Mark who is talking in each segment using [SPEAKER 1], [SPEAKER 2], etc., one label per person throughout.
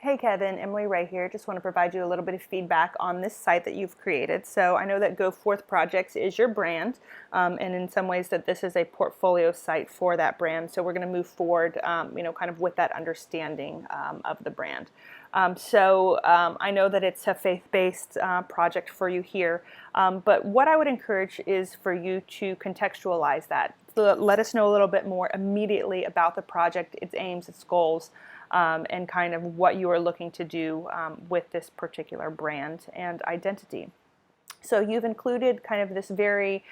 [SPEAKER 1] Hey Kevin, Emily Ray here. Just want to provide you a little bit of feedback on this site that you've created. So I know that Go Forth Projects is your brand, and in some ways that this is a portfolio site for that brand. So we're going to move forward, kind of with that understanding of the brand. I know that it's a faith-based project for you here, but what I would encourage is for you to contextualize that. Let us know a little bit more immediately about the project, its aims, its goals, and kind of what you are looking to do with this particular brand and identity. So you've included kind of this very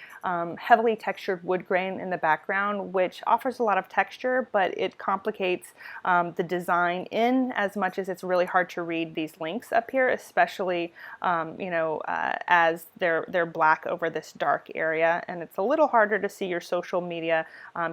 [SPEAKER 1] heavily textured wood grain in the background, which offers a lot of texture, but it complicates the design in as much as it's really hard to read these links up here, especially as they're black over this dark area, and it's a little harder to see your social media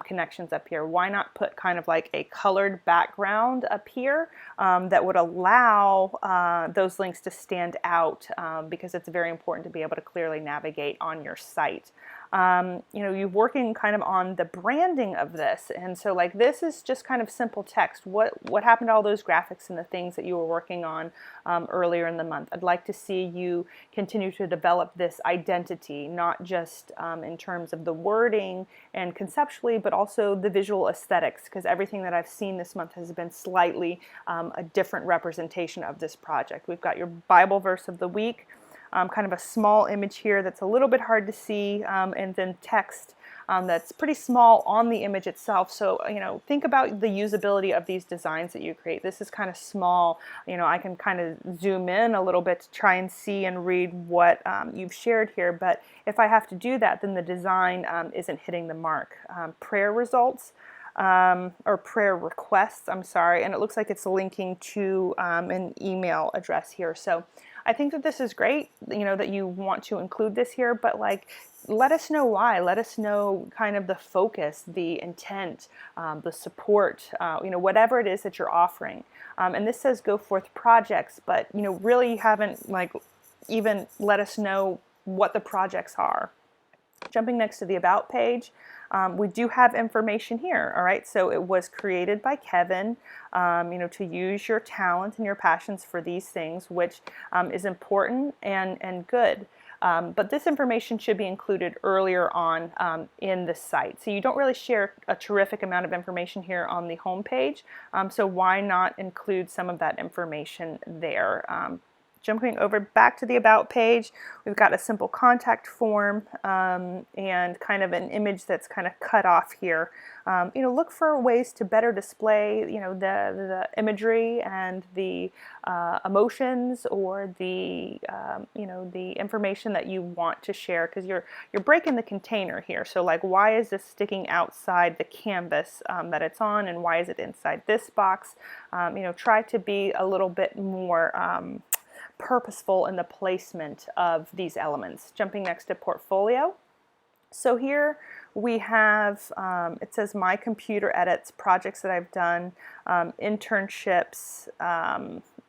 [SPEAKER 1] connections up here. Why not put kind of like a colored background up here that would allow those links to stand out, because it's very important to be able to clearly navigate on your site. You're working kind of on the branding of this, and so like this is just kind of simple text. What happened to all those graphics and the things that you were working on earlier in the month? I'd like to see you continue to develop this identity, not just in terms of the wording and conceptually, but also the visual aesthetics, because everything that I've seen this month has been slightly a different representation of this project. We've got your Bible verse of the week, kind of a small image here that's a little bit hard to see, and then text that's pretty small on the image itself. So, think about the usability of these designs that you create. This is kind of small. I can kind of zoom in a little bit to try and see and read what you've shared here. But if I have to do that, then the design isn't hitting the mark. Prayer results. Or prayer requests, I'm sorry, and it looks like it's linking to an email address here. So I think that this is great, that you want to include this here, but like, let us know why. Let us know kind of the focus, the intent, the support, whatever it is that you're offering. And this says Go Forth Projects, but really you haven't like even let us know what the projects are. Jumping next to the About page, we do have information here, all right? So it was created by Kevin, to use your talent and your passions for these things, which is important and good. But this information should be included earlier on in the site. So you don't really share a terrific amount of information here on the home page, so why not include some of that information there? Jumping over back to the About page, we've got a simple contact form and kind of an image that's kind of cut off here. Look for ways to better display, the imagery and the emotions, or the the information that you want to share, because you're breaking the container here. So like, why is this sticking outside the canvas that it's on, and why is it inside this box? Try to be a little bit more purposeful in the placement of these elements. Jumping next to portfolio. So here we have, it says my computer edits, projects that I've done, internships.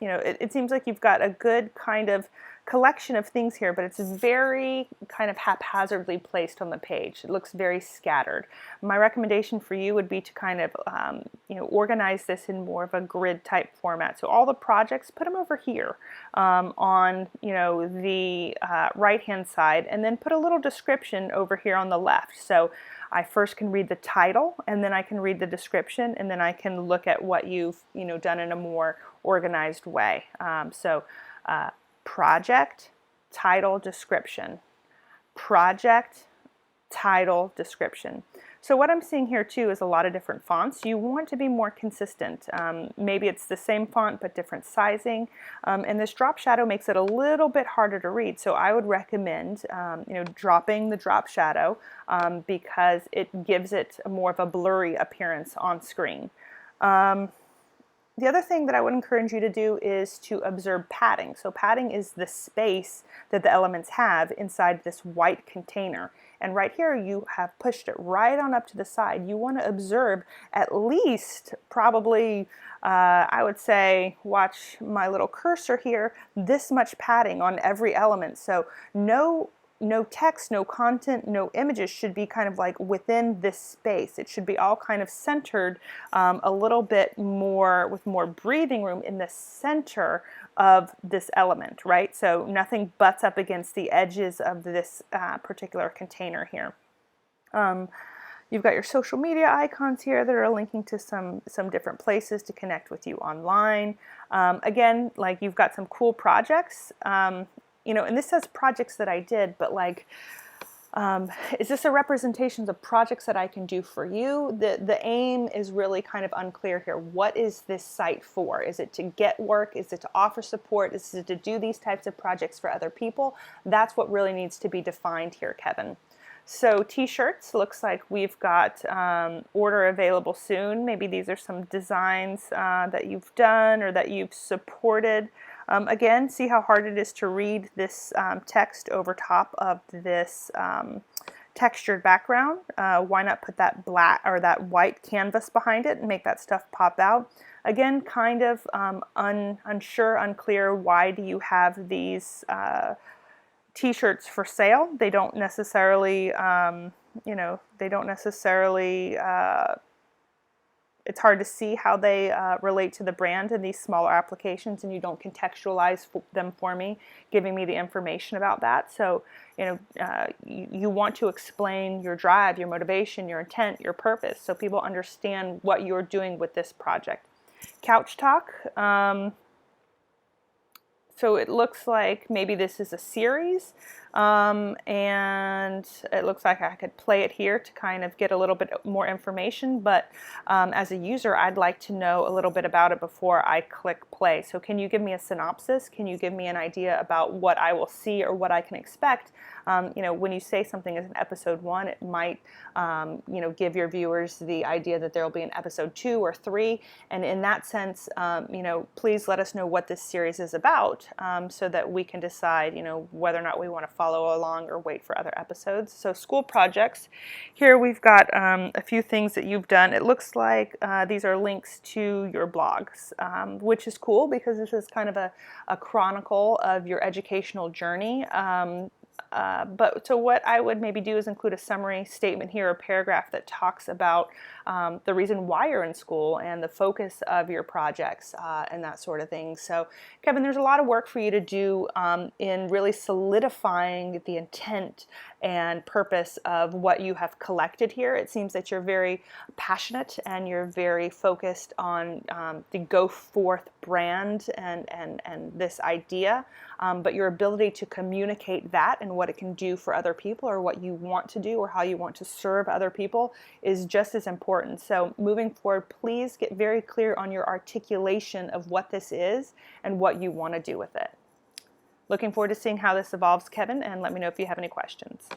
[SPEAKER 1] It seems like you've got a good kind of collection of things here, but it's very kind of haphazardly placed on the page. It looks very scattered. My recommendation for you would be to kind of organize this in more of a grid type format. So all the projects, put them over here on the right hand side, and then put a little description over here on the left. So I first can read the title, and then I can read the description, and then I can look at what you've done in a more organized way. Project, title, description. Project, title, description. So what I'm seeing here too is a lot of different fonts. You want to be more consistent. Maybe it's the same font but different sizing, and this drop shadow makes it a little bit harder to read. So I would recommend dropping the drop shadow because it gives it more of a blurry appearance on screen. The other thing that I would encourage you to do is to observe padding. So padding is the space that the elements have inside this white container. And right here you have pushed it right on up to the side. You want to observe at least probably, I would say, watch my little cursor here, this much padding on every element. So no no text, no content, no images should be kind of like within this space. It should be all kind of centered a little bit more, with more breathing room in the center of this element, right? So nothing butts up against the edges of this particular container here. You've got your social media icons here that are linking to some different places to connect with you online. Again, like you've got some cool projects. You know, and this says projects that I did, but like, is this a representation of projects that I can do for you? The aim is really kind of unclear here. What is this site for? Is it to get work? Is it to offer support? Is it to do these types of projects for other people? That's what really needs to be defined here, Kevin. So t-shirts, looks like we've got order available soon. Maybe these are some designs that you've done or that you've supported. Again, see how hard it is to read this text over top of this textured background. Why not put that black or that white canvas behind it and make that stuff pop out? Again, kind of unsure, unclear, why do you have these t-shirts for sale? They don't necessarily, you know, they don't necessarily, it's hard to see how they relate to the brand in these smaller applications, and you don't contextualize them for me, giving me the information about that. So, you know, you want to explain your drive, your motivation, your intent, your purpose, so people understand what you're doing with this project. Couch Talk. So it looks like maybe this is a series, and it looks like I could play it here to kind of get a little bit more information, but as a user, I'd like to know a little bit about it before I click play. So can you give me a synopsis? Can you give me an idea about what I will see or what I can expect? You know, when you say something is an episode 1, it might, you know, give your viewers the idea that there will be an episode 2 or 3. And in that sense, you know, please let us know what this series is about, so that we can decide, you know, whether or not we want to follow along or wait for other episodes. So school projects. Here we've got a few things that you've done. It looks like these are links to your blogs, which is cool because this is kind of a chronicle of your educational journey. But so what I would maybe do is include a summary statement here, a paragraph that talks about the reason why you're in school and the focus of your projects and that sort of thing. So Kevin, there's a lot of work for you to do in really solidifying the intent and purpose of what you have collected here. It seems that you're very passionate and you're very focused on the Go Forth brand and this idea, but your ability to communicate that and what it can do for other people, or what you want to do, or how you want to serve other people, is just as important. So moving forward, please get very clear on your articulation of what this is and what you want to do with it. Looking forward to seeing how this evolves, Kevin, and let me know if you have any questions.